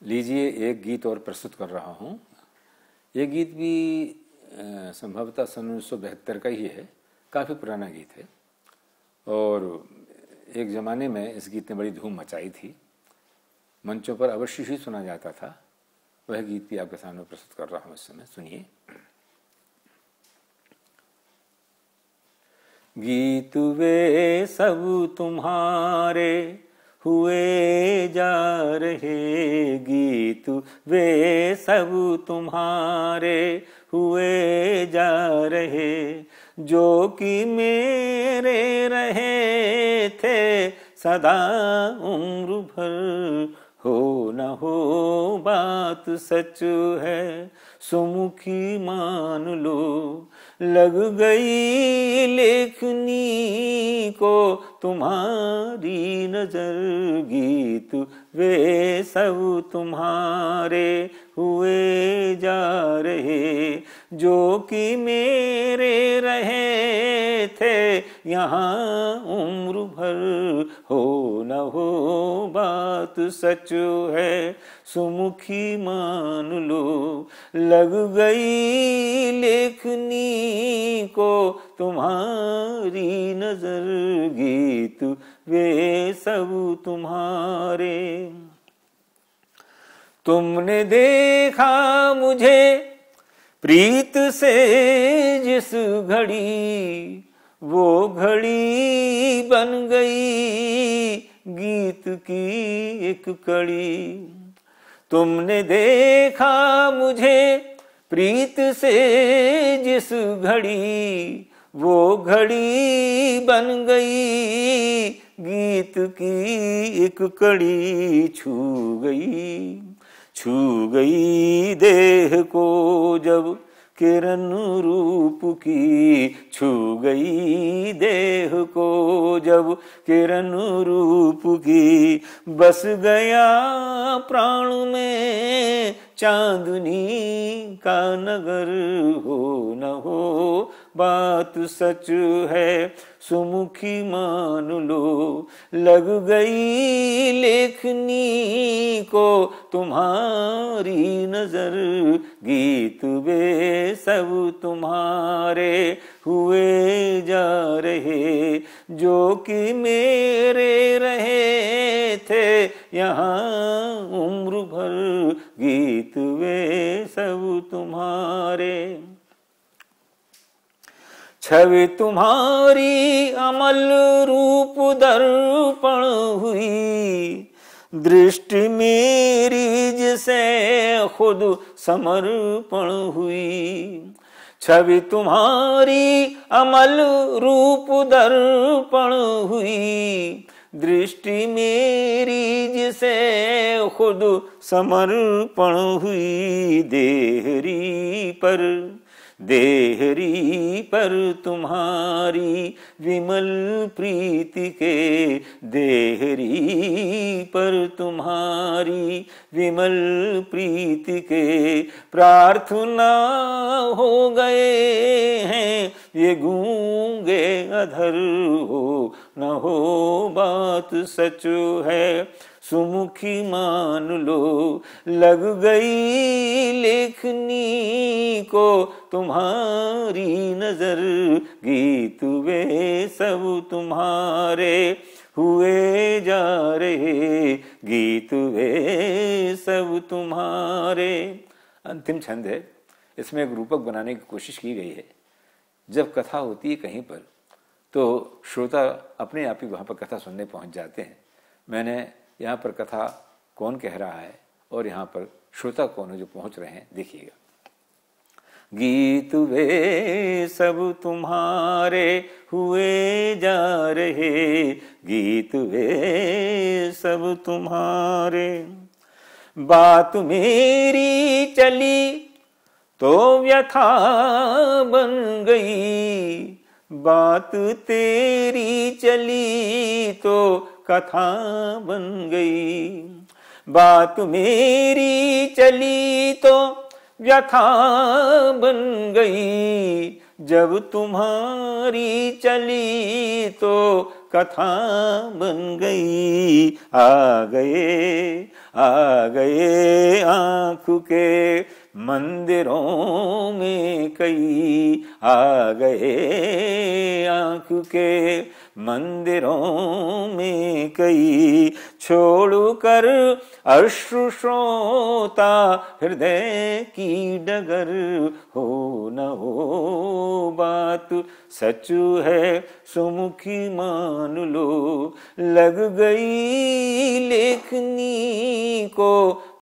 लीजिए, एक गीत और प्रस्तुत कर रहा हूँ। ये गीत भी संभवतः सन 1972 का ही है, काफ़ी पुराना गीत है और एक ज़माने में इस गीत ने बड़ी धूम मचाई थी, मंचों पर अवश्य ही सुना जाता था। वह गीत भी आपके सामने प्रस्तुत कर रहा हूँ इस समय, सुनिए। गीत वे सब तुम्हारे हुए जा रहे, गीत वे सब तुम्हारे हुए जा रहे, जो कि मेरे रहे थे सदा उम्र भर। हो न हो बात सच है, सुमुखी मान लो, लग गई लेखनी को तुम्हारी नजर। गीत वे सब तुम्हारे हुए जा रहे, जो कि मेरे रहे थे यहाँ उम्र भर। हो न हो बात सच है, सुमुखी मान लो, लग गई लेखनी को तुम्हारी नजर। गीत वे सब तुम्हारे। तुमने देखा मुझे प्रीत से जिस घड़ी, वो घड़ी बन गई गीत की एक कड़ी। तुमने देखा मुझे प्रीत से जिस घड़ी, वो घड़ी बन गई गीत की एक कड़ी। छू गई देह को जब किरण रूप की, छू गई देह को जब किरण रूप की। बस गया प्राण में चांदनी का नगर। हो न हो बात सच है, सुमुखी मान लो, लग गई लेखनी को तुम्हारी नजर। गीत वे सब तुम्हारे हुए जा रहे, जो कि मेरे रहे थे यहाँ उम्र भर। गीत वे सब तुम्हारे। छवि तुम्हारी अमल रूप दर्पण हुई, दृष्टि मेरी जिसे खुद समर्पण हुई। छवि तुम्हारी अमल रूप दर्पण हुई, दृष्टि मेरी जिसे खुद समर्पण हुई। देहरी पर तुम्हारी विमल प्रीति के, देहरी पर तुम्हारी विमल प्रीति के। प्रार्थना हो गए हैं ये गूंगे अधर। हो न हो बात सच है, सुमुखी मान लो, लग गई लेखनी को तुम्हारी नजर। गीत वे सब तुम्हारे हुए जा रहे, गीत वे सब तुम्हारे। अंतिम छंद है, इसमें एक रूपक बनाने की कोशिश की गई है। जब कथा होती है कहीं पर तो श्रोता अपने आप ही वहाँ पर कथा सुनने पहुँच जाते हैं। मैंने यहाँ पर कथा कौन कह रहा है और यहाँ पर श्रोता कौन है जो पहुँच रहे हैं, देखिएगा। गीत वे सब तुम्हारे हुए जा रहे, गीत वे सब तुम्हारे। बात मेरी चली तो व्यथा बन गई, बात तेरी चली तो कथा बन गई। बात मेरी चली तो व्यथा बन गई, जब तुम्हारी चली तो कथा बन गई। आ गए आँख के मंदिरों में कई, आ गए आँख के मंदिरों में कई। छोड़ कर अश्रु श्रोता हृदय की डगर, हो न हो बात सच है सुमुखी मान लो। लग गई लेखनी को